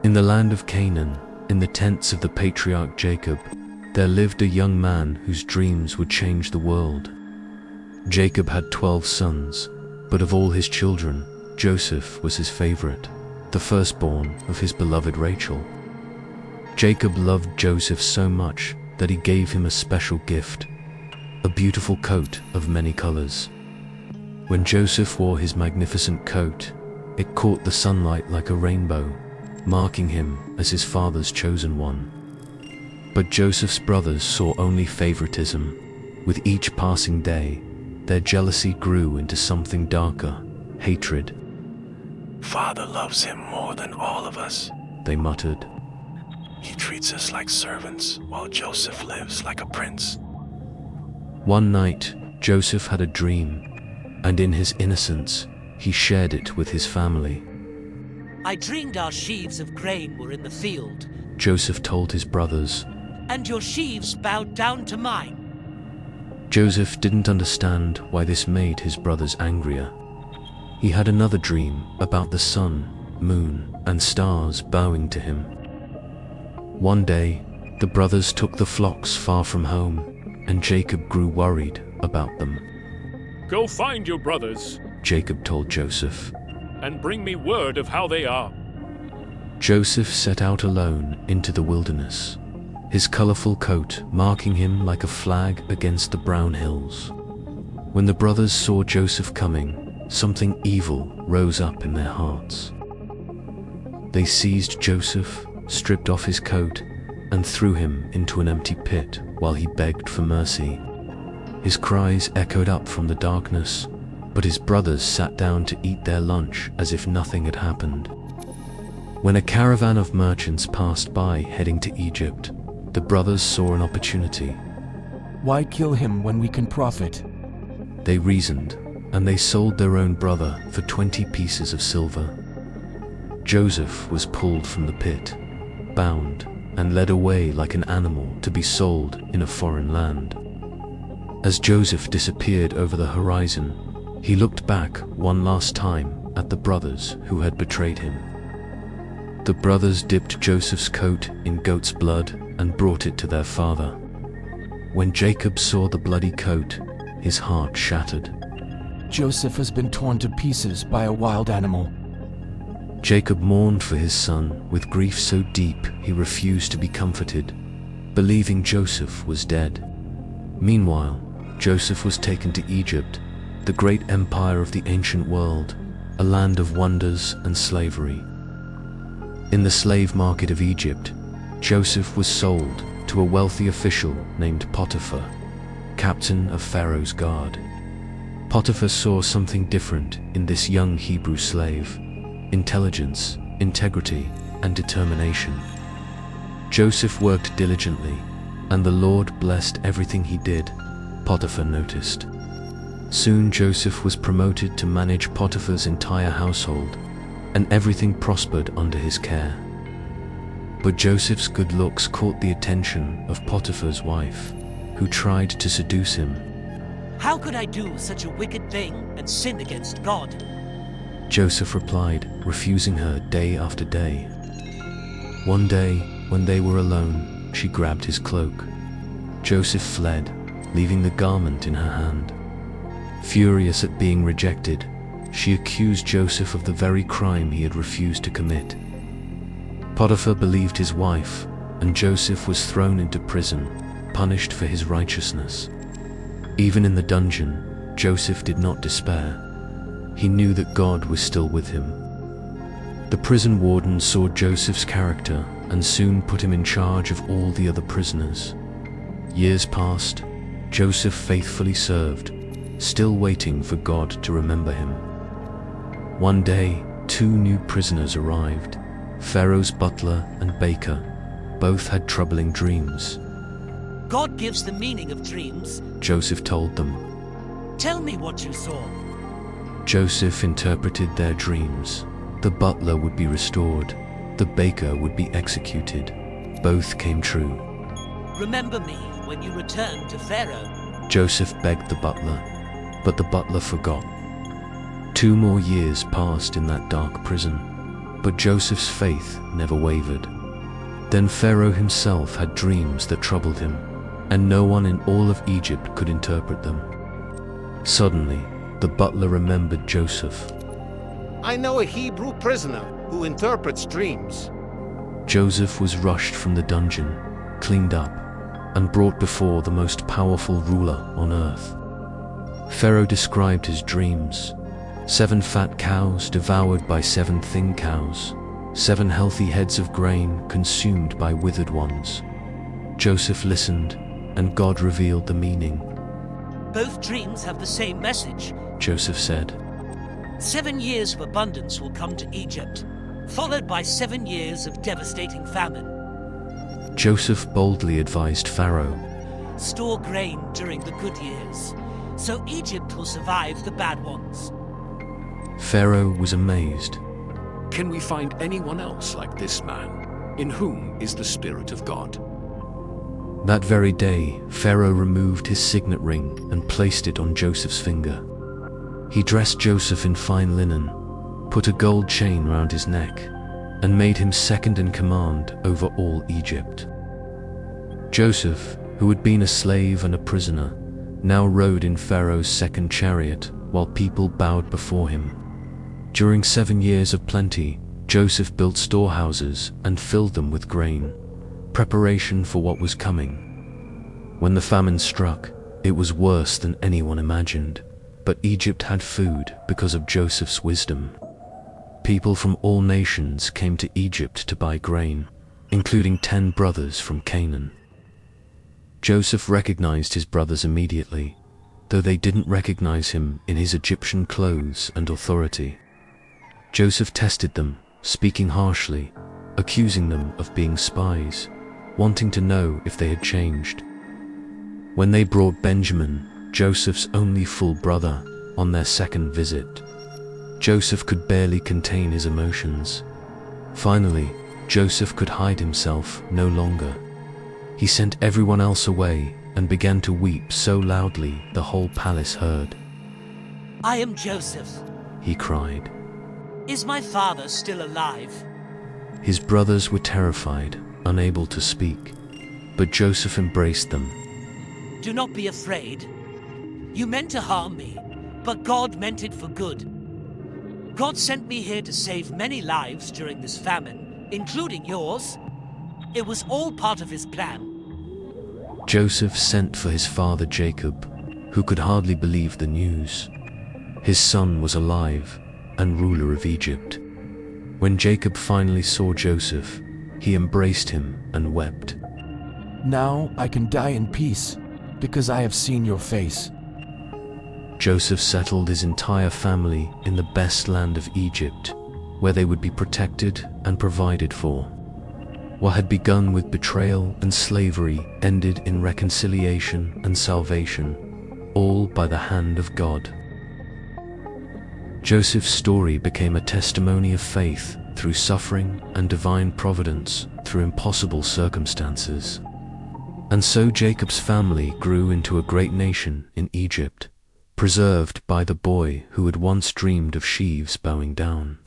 In the land of Canaan, in the tents of the patriarch Jacob, there lived a young man whose dreams would change the world. Jacob had 12 sons, but of all his children, Joseph was his favorite, the firstborn of his beloved Rachel. Jacob loved Joseph so much that he gave him a special gift, a beautiful coat of many colors. When Joseph wore his magnificent coat, it caught the sunlight like a rainbow, marking him as his father's chosen one. But Joseph's brothers saw only favoritism. With each passing day, their jealousy grew into something darker, hatred. "Father loves him more than all of us," they muttered. "He treats us like servants, while Joseph lives like a prince." One night, Joseph had a dream, and in his innocence, he shared it with his family. "I dreamed our sheaves of grain were in the field," Joseph told his brothers. "and your sheaves bowed down to mine." Joseph didn't understand why this made his brothers angrier. He had another dream about the sun, moon, and stars bowing to him. One day, the brothers took the flocks far from home, and Jacob grew worried about them. "Go find your brothers," Jacob told Joseph, "and bring me word of how they are." Joseph set out alone into the wilderness, his colorful coat marking him like a flag against the brown hills. When the brothers saw Joseph coming, something evil rose up in their hearts. They seized Joseph, stripped off his coat, and threw him into an empty pit while he begged for mercy. His cries echoed up from the darkness, but his brothers sat down to eat their lunch as if nothing had happened. When a caravan of merchants passed by heading to Egypt, the brothers saw an opportunity. "Why kill him when we can profit?" They reasoned, and they sold their own brother for 20 pieces of silver. Joseph was pulled from the pit, bound, and led away like an animal to be sold in a foreign land. As Joseph disappeared over the horizon, he looked back one last time at the brothers who had betrayed him. The brothers dipped Joseph's coat in goat's blood and brought it to their father. When Jacob saw the bloody coat, his heart shattered. "Joseph has been torn to pieces by a wild animal." Jacob mourned for his son with grief so deep he refused to be comforted, believing Joseph was dead. Meanwhile, Joseph was taken to Egypt, the great empire of the ancient world, a land of wonders and slavery. In the slave market of Egypt, Joseph was sold to a wealthy official named Potiphar, captain of Pharaoh's guard. Potiphar saw something different in this young Hebrew slave: intelligence, integrity, and determination. Joseph worked diligently, and the Lord blessed everything he did, Potiphar noticed. Soon Joseph was promoted to manage Potiphar's entire household, and everything prospered under his care. But Joseph's good looks caught the attention of Potiphar's wife, who tried to seduce him. "How could I do such a wicked thing and sin against God?" Joseph replied, refusing her day after day. One day, when they were alone, she grabbed his cloak. Joseph fled, leaving the garment in her hand. Furious at being rejected, she accused Joseph of the very crime he had refused to commit. Potiphar believed his wife, and Joseph was thrown into prison, punished for his righteousness. Even in the dungeon, Joseph did not despair. He knew that God was still with him. The prison warden saw Joseph's character and soon put him in charge of all the other prisoners. Years passed. Joseph faithfully served, still waiting for God to remember him. One day, 2 new prisoners arrived, Pharaoh's butler and baker. Both had troubling dreams. "God gives the meaning of dreams," Joseph told them. "Tell me what you saw." Joseph interpreted their dreams. The butler would be restored, the baker would be executed. Both came true. "Remember me when you return to Pharaoh." Joseph begged the butler, but the butler forgot. 2 more years passed in that dark prison. But Joseph's faith never wavered. Then Pharaoh himself had dreams that troubled him, and no one in all of Egypt could interpret them. Suddenly, the butler remembered Joseph. I know a Hebrew prisoner who interprets dreams. Joseph was rushed from the dungeon, cleaned up, and brought before the most powerful ruler on earth. Pharaoh described his dreams: 7 fat cows devoured by 7 thin cows, 7 healthy heads of grain consumed by withered ones. Joseph listened, and God revealed the meaning. Both dreams have the same message. Joseph said, 7 years of abundance will come to Egypt, followed by 7 years of devastating famine. Joseph boldly advised Pharaoh, Store grain during the good years, so Egypt will survive the bad ones. Pharaoh was amazed. Can we find anyone else like this man, in whom is the Spirit of God? That very day, Pharaoh removed his signet ring and placed it on Joseph's finger. He dressed Joseph in fine linen, put a gold chain round his neck, and made him second in command over all Egypt. Joseph, who had been a slave and a prisoner, now rode in Pharaoh's second chariot while people bowed before him. During 7 years of plenty, Joseph built storehouses and filled them with grain, preparation for what was coming. When the famine struck, it was worse than anyone imagined, but Egypt had food because of Joseph's wisdom. People from all nations came to Egypt to buy grain, including 10 brothers from Canaan. Joseph recognized his brothers immediately, though they didn't recognize him in his Egyptian clothes and authority. Joseph tested them, speaking harshly, accusing them of being spies, wanting to know if they had changed. When they brought Benjamin, Joseph's only full brother, on their second visit, Joseph could barely contain his emotions. Finally, Joseph could hide himself no longer. He sent everyone else away and began to weep so loudly the whole palace heard. I am Joseph. He cried. Is my father still alive? His brothers were terrified, unable to speak, but Joseph embraced them. Do not be afraid. You meant to harm me, but God meant it for good. God sent me here to save many lives during this famine, including yours. It was all part of his plan. Joseph sent for his father Jacob, who could hardly believe the news. His son was alive and ruler of Egypt. When Jacob finally saw Joseph, he embraced him and wept. Now I can die in peace, because I have seen your face. Joseph settled his entire family in the best land of Egypt, where they would be protected and provided for. What had begun with betrayal and slavery ended in reconciliation and salvation, all by the hand of God. Joseph's story became a testimony of faith through suffering and divine providence through impossible circumstances. And so Jacob's family grew into a great nation in Egypt, preserved by the boy who had once dreamed of sheaves bowing down.